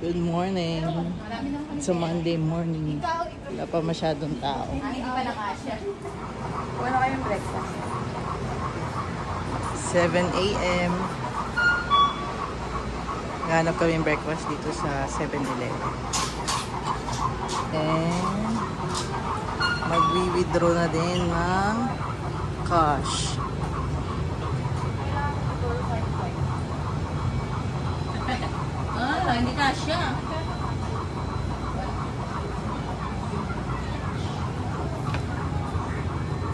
Good morning. It's a Monday morning. Wala pa masyadong tao. Hindi pa nakasya. Wala kayong breakfast? 7 a.m. Ganap kami yung breakfast dito sa 7-Eleven. And magwi-withdraw na din ng cash. Hindi kasya.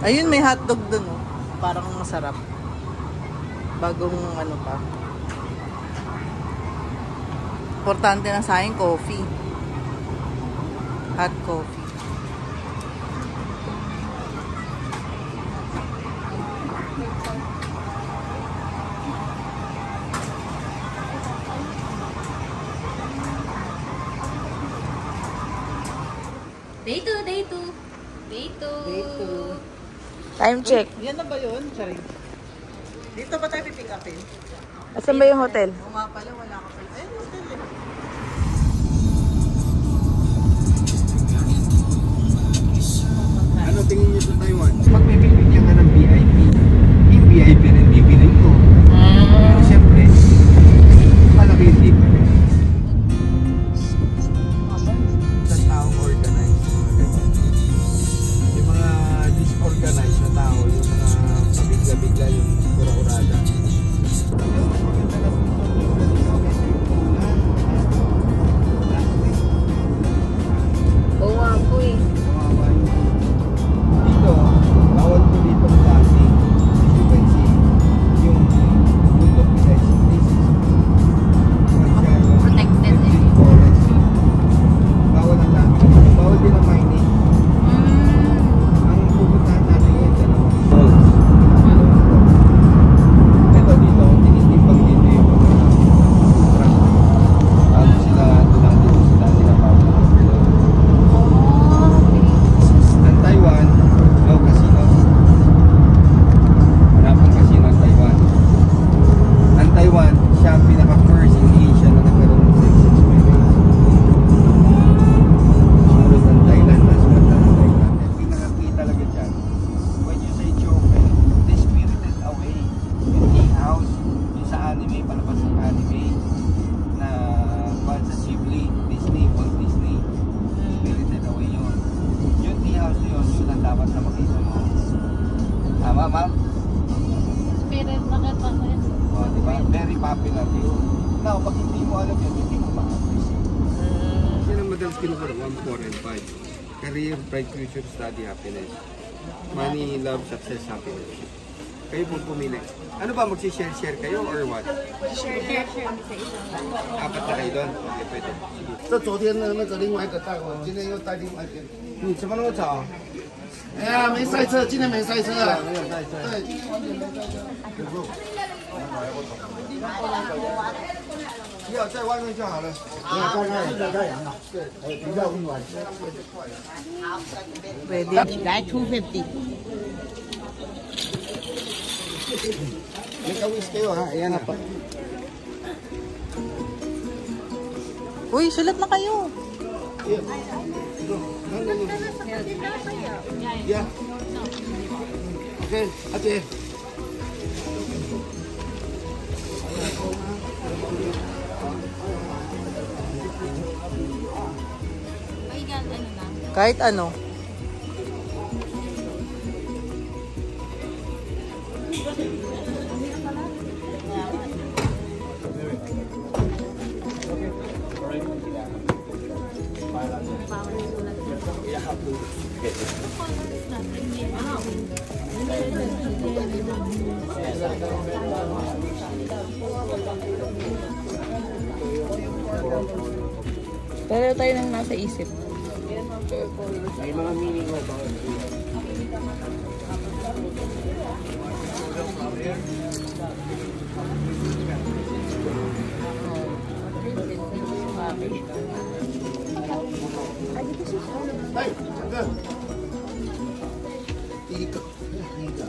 Ayun, may hotdog dun, oh. Parang masarap. Bagong ano pa. Importante na sa akin, coffee. Hot coffee. Day 2, day 2. Day 2. Day 2. Time check. Yan na ba yun? Sorry. Dito ba tayo pipick upin? Asan ba yung hotel? Oo nga pala, wala ka pa. Ayun, hotel eh. Ano tingin niyo sa Taiwan? Pag may bibigyan ka ng VIP, yung VIP rin bibilin ko. Pero siyempre, malaki yung difference. Isang taong organized, mga ganyan. Yung mga disorganized na tao, yung mga pabigla-bigla, yung kura-kurada. Oo nga po eh. Dito, bawal po dito ang plastic. As you can see, yung bundok nila is Protected eh. forest. Bawal ang dami. Bawal din ang mining. Ang pupuntahan natin ngayon, dalawang falls. Ito dito, tinitipag dito yung mga truck. Bago sila doon sila tinapawag. Ang Taiwan, no casino. Wala pang casino ang Taiwan. Ang Taiwan, siya ang pinaka-first in Asia na nagkaroon ng sex experience. Sumunod ng Thailand, mas mata ng Thailand. Ang pinaka-key talaga dyan, when you say Joker, they spirited away yung tea-house, yung sa anime, palabas ng anime, na kuhan sa Ghibli, Disney, Walt Disney. Spirited away yun. Yung tea-house na yun, yun ang dapat na makita mo. Tama, ma'am? Spirit na kita ko yun. O, diba? Very popular yun. Now, pag hindi mo alam yun, hindi mo ma-appreciate. Yan ang madalas kinukuha, 1, 4, and 5. Career, bright future, study, happiness. Money, love, success, happiness. Kayo pong pumili. Ano ba, magsishare-share kayo or what? Share sa isang. Apat na kayo doon? Okay, pwede. Sige. 这昨天的那个另外一个带我，今天又带另外一边。什么那么早？哎呀，没塞车，今天没塞车啊。没有在这。对，今天完全没塞车。要在外面就好了。晒太阳啊，对，比较温暖。 Pwede. Like 250. May kawis kayo ha, ayan na pa. Uy, sulat na kayo. Yeah. Okay, ate. Kahit ano. Pero tayo nang nasa isip. May mga meaning mo ba? Hey, 整个第一个，第一个。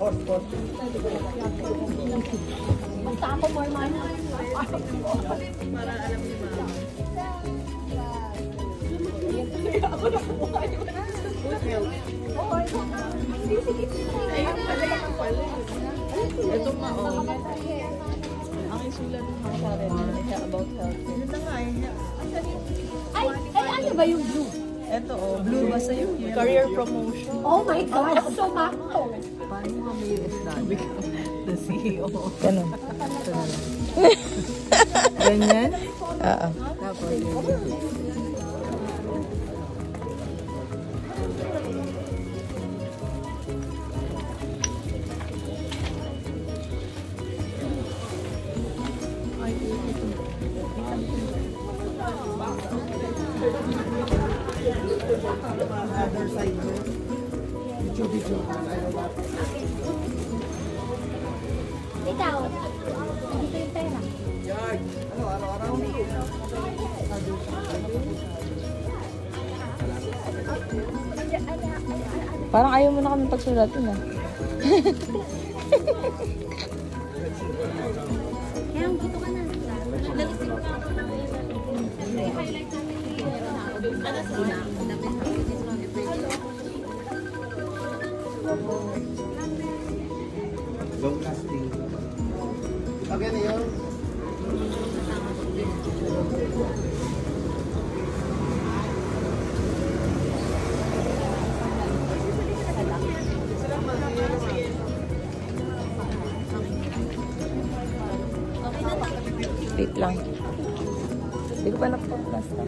Ito nga, oh. Ang isulat ng mga sa akin, about health. Ito nga, Ay, ano ba yung blue? Ito, oh. Blue ba sa'yo? Career promotion. Oh my God, so makto. Paano mo may sabi ka? The CEO. Ganun. Ganyan? Oo. Tapos, other side ko. Ikaw, dito yung pera. Parang ayaw mo na kami pagsulatin ah. Kaya dito ka na. Nag-isip ka ako ng highlight Long lasting. Okay na yun. Wait lang. Hindi ko pa napapasta.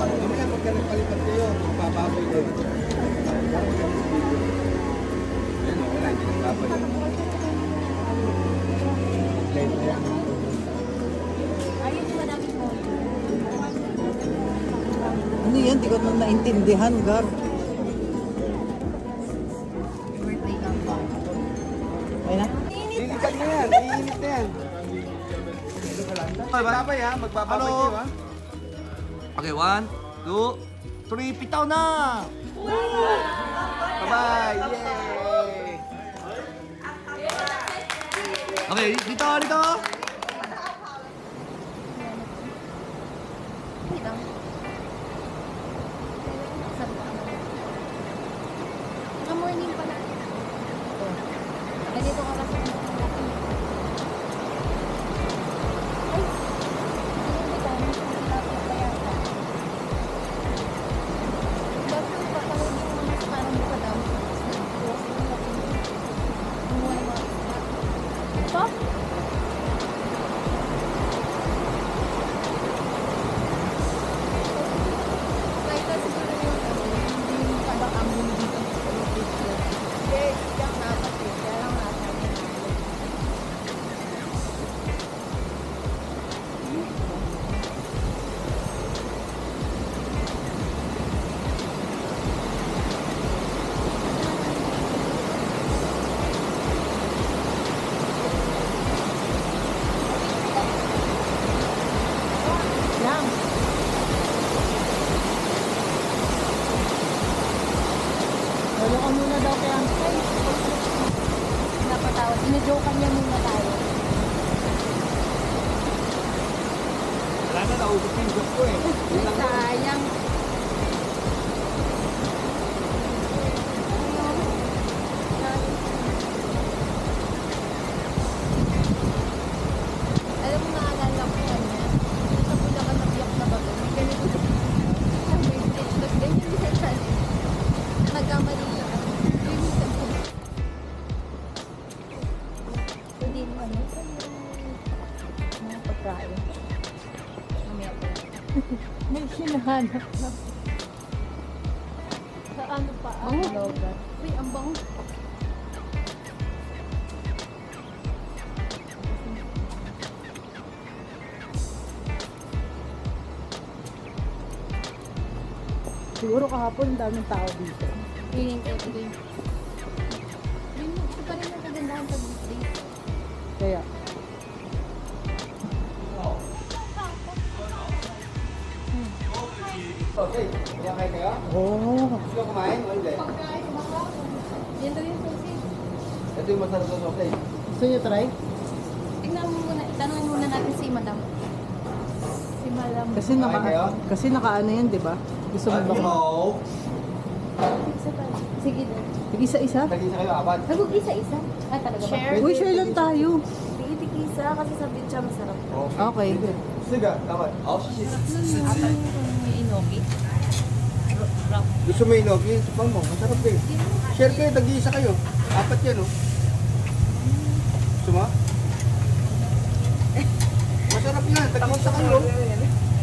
Mamaya pagka nagpalipat kayo, magpapaboy kayo. Ayun, wala, hindi nagpapaboy. ano yan? Di ko na naintindihan, Gar. Okay na? Lilipat na yan, iinit na yan. Magbabay ha, magbabay kayo ha. Okay, 1, 2, 3, pitaw na! Bye-bye! Yay! Okay, dito, dito! Morning pala. Ganito ka kasi. Ay, hindi ka. Lapit pa yata. Dapat pa pala yung mas parang buka daw. Stop! Kahit na siguro yung tabakang dito. Yes, yung dapat eh. Kaya lang nasa niya. Yan. Wala ka muna daw kaya. Napatawad. Ina-joke niya muna tayo. Wala na, naubos yung joke ko eh. Yun lang yun. Sayang. Alam mo, naalala ko yan. Sa Bulacan, nabiyak na ba? May ganito. Ang vintage. Tapos ganyan din sa channel. Nagkamali siya. Yun yung sabi. Hindi mo ano. Mga pagkain. Mamaya ko. May sinahanap na. Sa ano pa? Ang logat. Uy, ang bango. Siguro kahapon daming tao dito. Feeling ko today. Yun pa rin ang kagandahan pag weekdays. Kaya, Okay, kaya kayo? oh, Gusto kumain o hindi? Yan daw yung sausage. Ito yung masarap na sausage. gusto niyo try? Tingnan mo muna, tanongin muna natin si Madam. Si Madam. Kasi nakaano yan, di ba? Gusto mo ba? Isa pa. Sige daw. Isa-isa? Tag-isa kayo, apat. Nagug isa-isa? Ah, talaga ba? Share. Uy, share lang tayo. Tigisa kasi sa beach siya masarap. Okay. Sige, tama. May inoki. Gusto mo inoki? Supang mo, masarap eh. Share kayo, tag-isa kayo. Apat yan, oh. Gusto mo? Masarap nga, tag-isa kayo.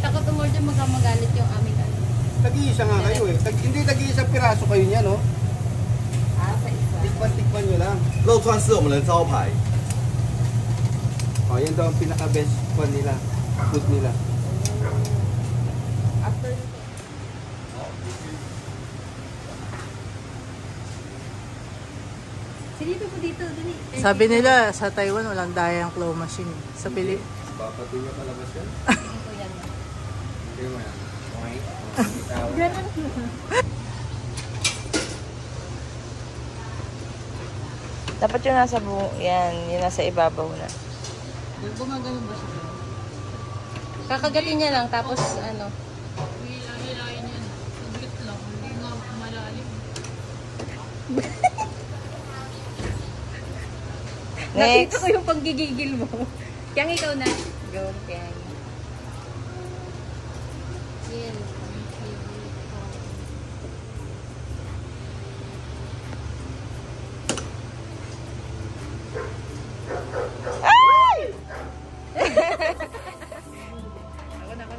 Takot umorder magalit yung aming ano. Tag-isa nga kayo eh. Hindi tag-isa piraso kayo niyan, oh. Sa isa. Tikpan nyo lang. 肉串是我们的招牌。 Oh, yan daw ang pinaka-best one nila. Food nila. After Sige po dito, dali. Sabi nila, sa Taiwan, walang dayang claw machine. Sa Pili... Baka di nyo palabas yan. Tingin ko yan. Hindi mo yan. Okay. Ganun. Dapat yung nasa yan, yung nasa ibabaw na. gumagano ba siya? Kakagatin niya lang, tapos ano. Hilahin yan. Saglit lang. Hindi nga malalim. Next! Nakita ko yung panggigigil mo. Kaya ikaw na. Go, kaya. Yan.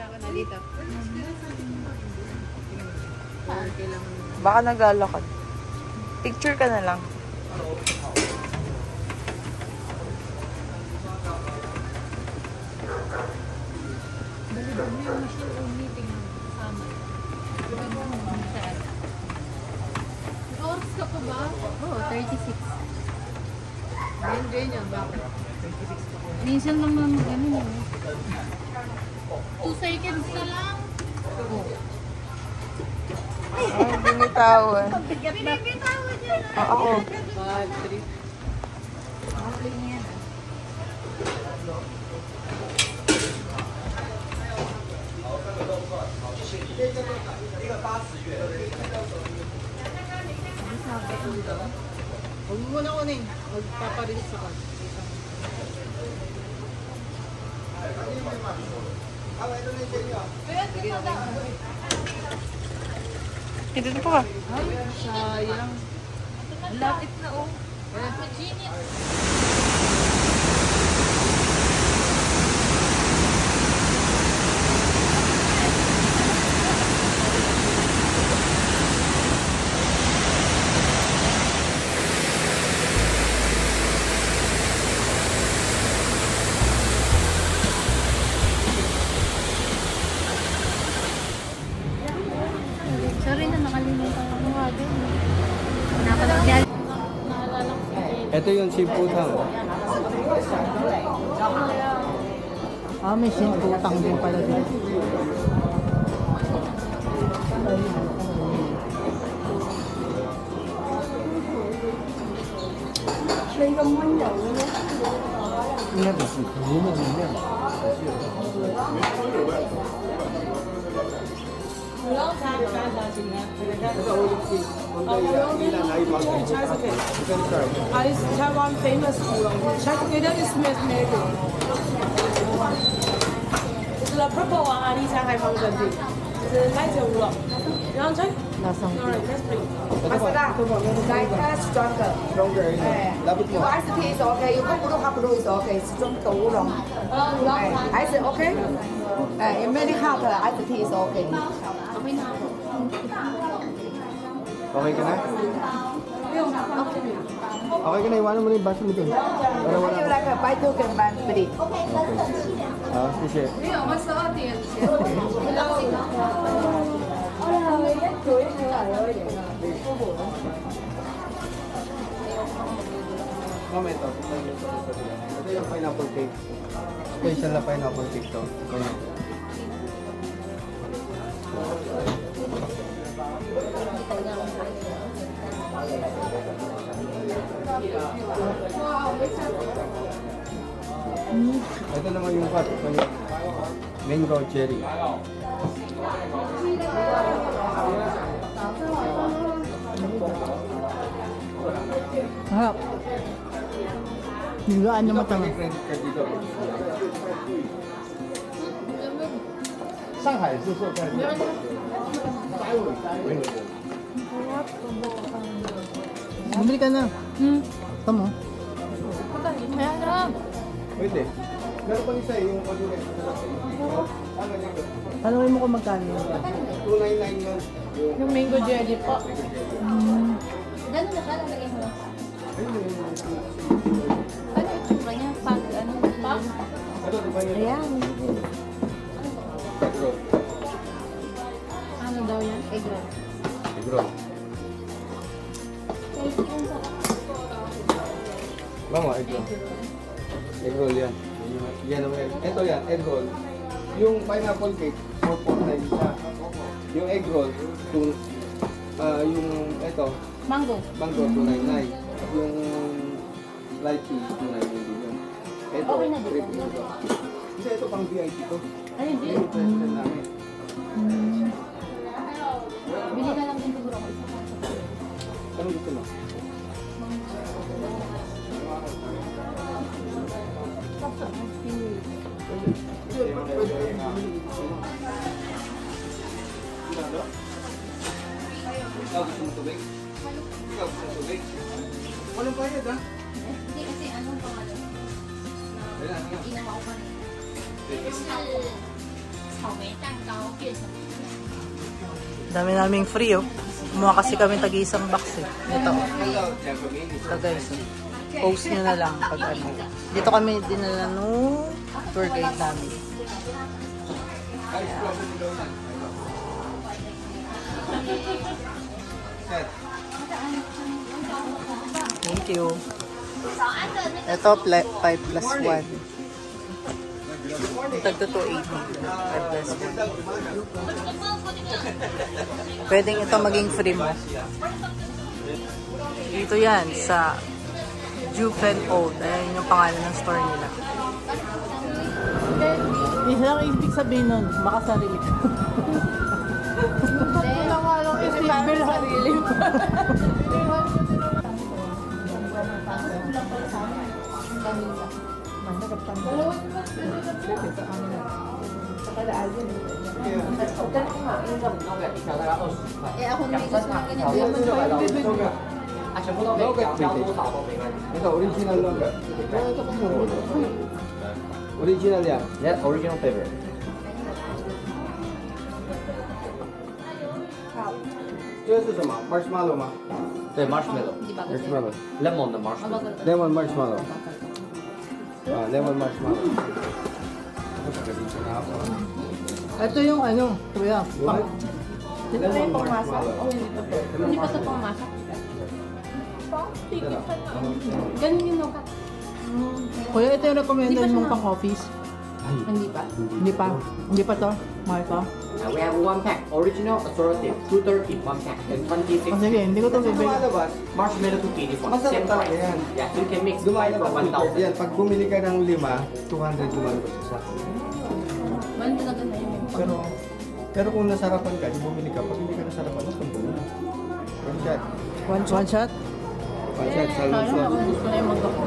Ako na dito. Baka naglalakad. Picture ka na lang. Oras ka pa ba? Oo, 36. Ganyan. Bakit? Minsan lang naman ganun yun. 2 seconds na lang. Ay, binitawan. Binibitawan niya na. Ako. Bad trip. Okay yan. Huwag mo muna kunin. Magpaparis ako. Ito po ka. Sayang. Lapit na oh. Sorry na nakalimutan ko nga din. Napanood niya. Ito yung simputang. Ah, may sintutang din pala dito. It's Taiwan famous udon. China is made. It's the purple one, Ali Shanghai Mountain Dew. It's light udon. You want to try? Lasang. Alright, let's bring. Like stronger. Stronger. Lapit mo. If iced tea is okay, you go blue, half blue is okay. Stronger udon. Ice okay? In many hot iced tea is okay. Okay ka na? Okay ka na, iwanan mo na yung baso mo dun. Para wala You ka. like a buy two can buy three. Okay. Ah, sige. What's the audience? Mama, ito. Ito yung pineapple cake. Special na pineapple cake to. Ganyan. Ito naman yung hot. Mango cherry. Harap. Nilaan niya mata mo. Credit card dito. Shanghai, suso ka. Bumili ka na. Tama. Pwede. Meron pang isa yung pag-ulit. Ano dito? Tanungin mo kung magkano. 299 yun. Yung mango jelly po. Ganun na siya, lalagay mo lang. Ayun yun. Ano yung tsura niya? Pag ano? Pag? Ito, di ba yun? Ayan. Egg roll. Ano daw yan? Egg roll. Egg roll. Mama, egg roll. Egg roll yan. Yan naman. Ito yan, egg roll. Yung pineapple cake, 449 siya. Yung egg roll, yung ito, Mango. mango 299. Yung lychee 299 din yun. Ito, Okay na dito. 350. Kasi ito pang VIP to. Ay, hindi. Yung president namin. Bili na lang din siguro ako. Anong gusto mo? Ikaw gusto mo tubig? Ikaw gusto mo tubig? Walang bayad ha? Hindi kasi anong pangalan? Wala, wala. Ginawa ko pa rin. Dami naming free oh. Kumuha kasi kami tag-isang box eh. Ito. Hello, gentlemen. Ito guys. Post nyo na lang pag ano. Dito kami dinala nung tour guide namin. Set. Thank you. Ito 5 plus 1. Tagto 280. 5 plus 1. Pwedeng ito maging free mo. Dito yan sa Jufen Old. Ayan yung pangalan ng store nila. Isa lang ibig sabihin nun, makasarili ka. Isipin sarili mo. Eh, ako may gusto na ganyan. Ito, original lang. Original yan. Yeah, original flavor. 这是什么 ？marshmallow 吗？对，marshmallow， marshmallow。 lemon 的 marshmallow。 Lemon marshmallow. Lemon marshmallow. Ito yung ano, kuya. Lemon marshmallow. Hindi pa ito pangmasak. Ganun yun ako. Kuya, ito yung recommended mong pang-office. Hindi pa. Hindi pa. Hindi pa to. Mahal to. We have one pack, original assorted, 230, one pack, and 26. Oh, sige, hindi ko to bibili. Lumalabas. Marshmallow to this one, Masarap same talaga price. yan. Yeah, you can mix 5 for Lumalabas. 1,000. Yan, pag bumili ka ng 5, 200 lumalabas isa. Man talaga na yun. Pero kung nasarapan ka, di bumili ka. Pag hindi ka nasarapan, mas kung bumili. One shot. One shot? One shot, salmon Sayang sauce. ako gusto na yung magkapo.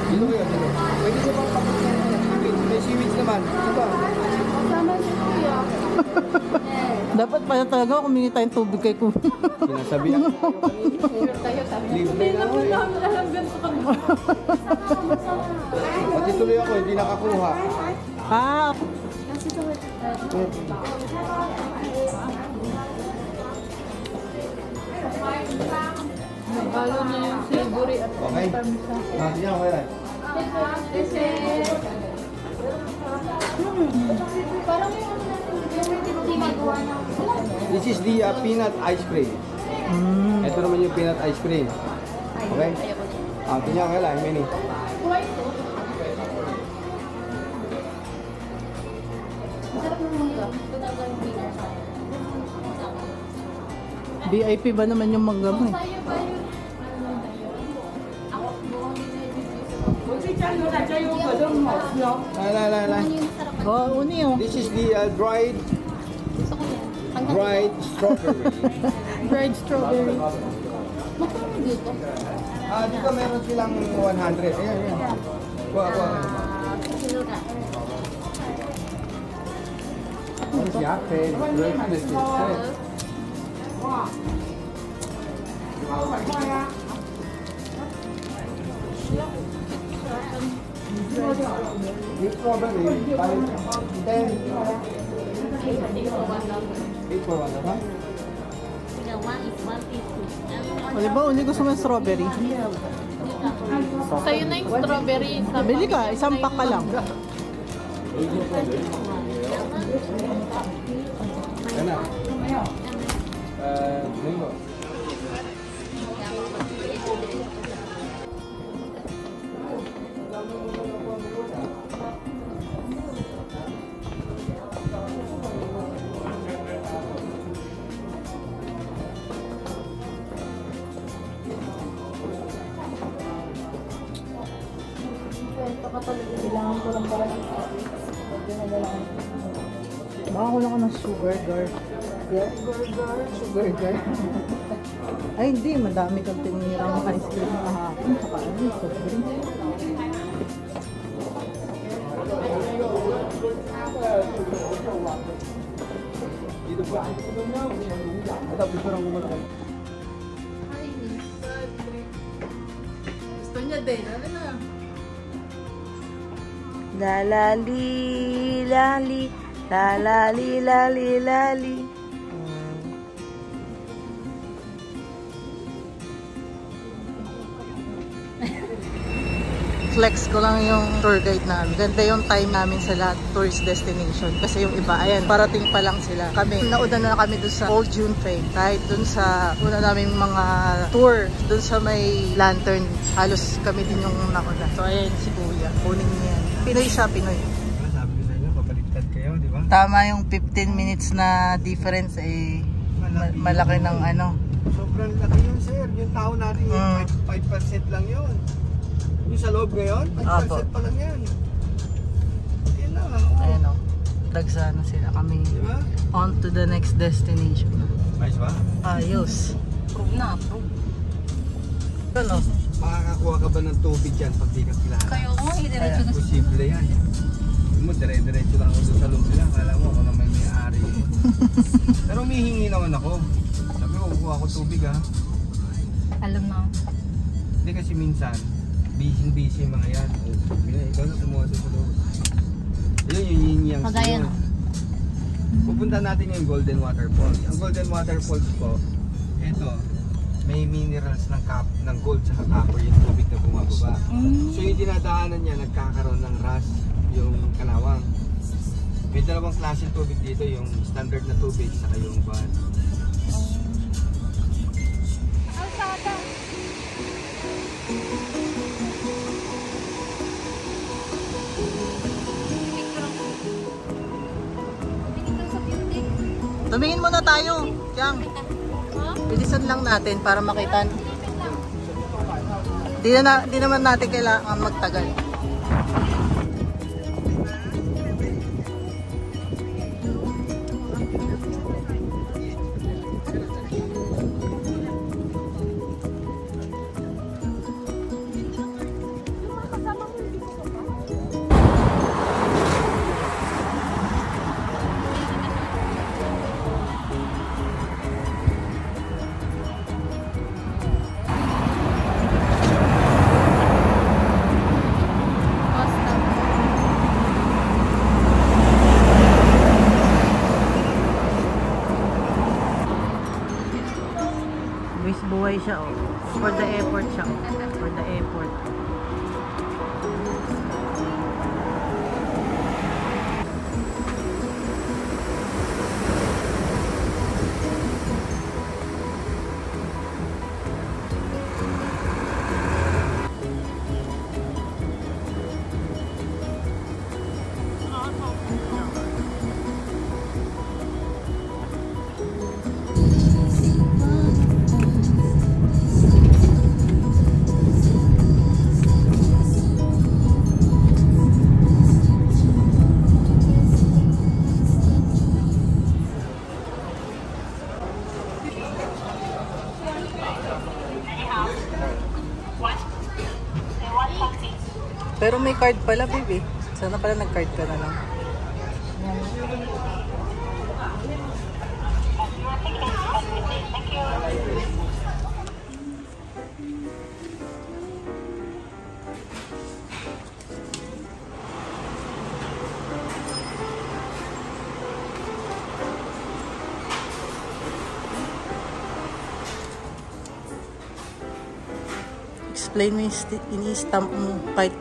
Dito kayo, dito. Pwede siya pang kapatid. May seaweeds naman. Diba? Kasama si Kuya. Dapat pala talaga kumingi tayong tubig kay Kuya. Sinasabihan ko kayo kanina. Tayo sabi. Libre Hindi na na ako po eh. namin alam ganito kami. Pati tuloy ako, hindi nakakuha. Ah, Nagalo na yung savory at Okay. parmesan. Hindi ako yan. This is the peanut ice cream. Ito naman yung peanut ice cream. Okay? Tingnan ko lang, mini. VIP ba naman yung mangga mo eh? Oh, uni oh. This is the dried strawberry. Dried strawberry. Dito meron silang 100. Ayan, ayan. Kuha. This strawberry, 10. 8 for 1, ha? O diba, uni gusto mo yung strawberry? Sa'yo na yung strawberry. Bili ka, isang pack ka lang. Yan na. Mango. Kailangan ko lang para ng baka ko lang ng sugar girl. Sugar girl. Ay hindi, madami kang tinirang ice cream kahapon. Saka ano, soft drink. Dito ba? Ito, bisurang gumagal. Gusto niya din, ano na? La la li la li la la li la li la li. Flex ko lang yung tour guide namin. Ganda yung time namin sa lahat tourist destination. Kasi yung iba, ayan, parating pa lang sila. Kami, nauna na kami dun sa Old June Train. Kahit dun sa una namin mga tour, dun sa may lantern, halos kami din yung nauna. So ayan si Kuya, kunin niya yan. Pinoy siya, Pinoy. Sabi ko sa inyo, papaliktad kayo, di ba? Tama yung 15 minutes na difference eh. Malaki ng ano. Sobrang laki yun, sir. Yung tao natin, 5% lang yun. Yung sa loob ngayon, 5% pa lang yan. Yan na. Ayan o. Dagsa na sila kami. Diba? On to the next destination. Ayos ba? Ayos. Prove na, prove. Ano? Makakakuha ka ba ng tubig dyan pag di ka kilala? Kayo ko, diretso na. Posible yan. Mo dire-diretso lang ako sa loob nila. Kala mo ako naman may-ari. Pero humihingi naman ako. Sabi ko, kuha ko tubig ha. Alam na. Hindi kasi minsan, busy mga yan. Ikaw na kumuha sa loob. Yun yung yin-yang. Kagaya no. Pupunta natin yung Golden Waterfalls. Ang Golden Waterfalls po, ito, may minerals ng gold sa copper yung tubig na bumababa. So yung dinadaanan niya, nagkakaroon ng rust yung kalawang. May dalawang klaseng tubig dito, yung standard na tubig saka yung bad. Tumingin muna tayo. Yang. Bilisan lang natin para makita. Di naman natin kailangan magtagal. Buhay siya oh. For the airport siya oh. For the airport. Pero may card pala, baby. Sana pala nag-card ka na lang. Explain mo yung ini-stamp mo kahit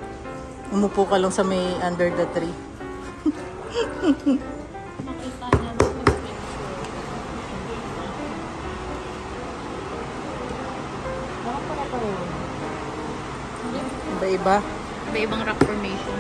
umupo ka lang sa may under the tree. Makita niya na mag-picture. Bakit pala pa rin? Iba-iba? Iba-ibang rock formation.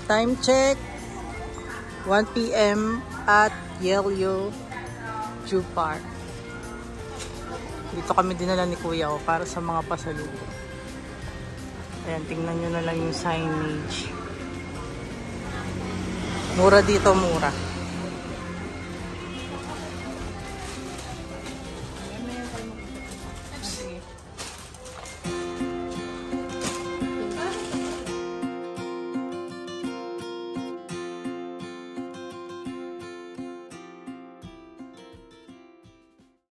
Time check, 1 p.m. at Yellow Zoo Park. Dito kami dinala ni Kuya para sa mga pasalubong. Ayan, tingnan nyo na lang yung signage. Mura dito, mura.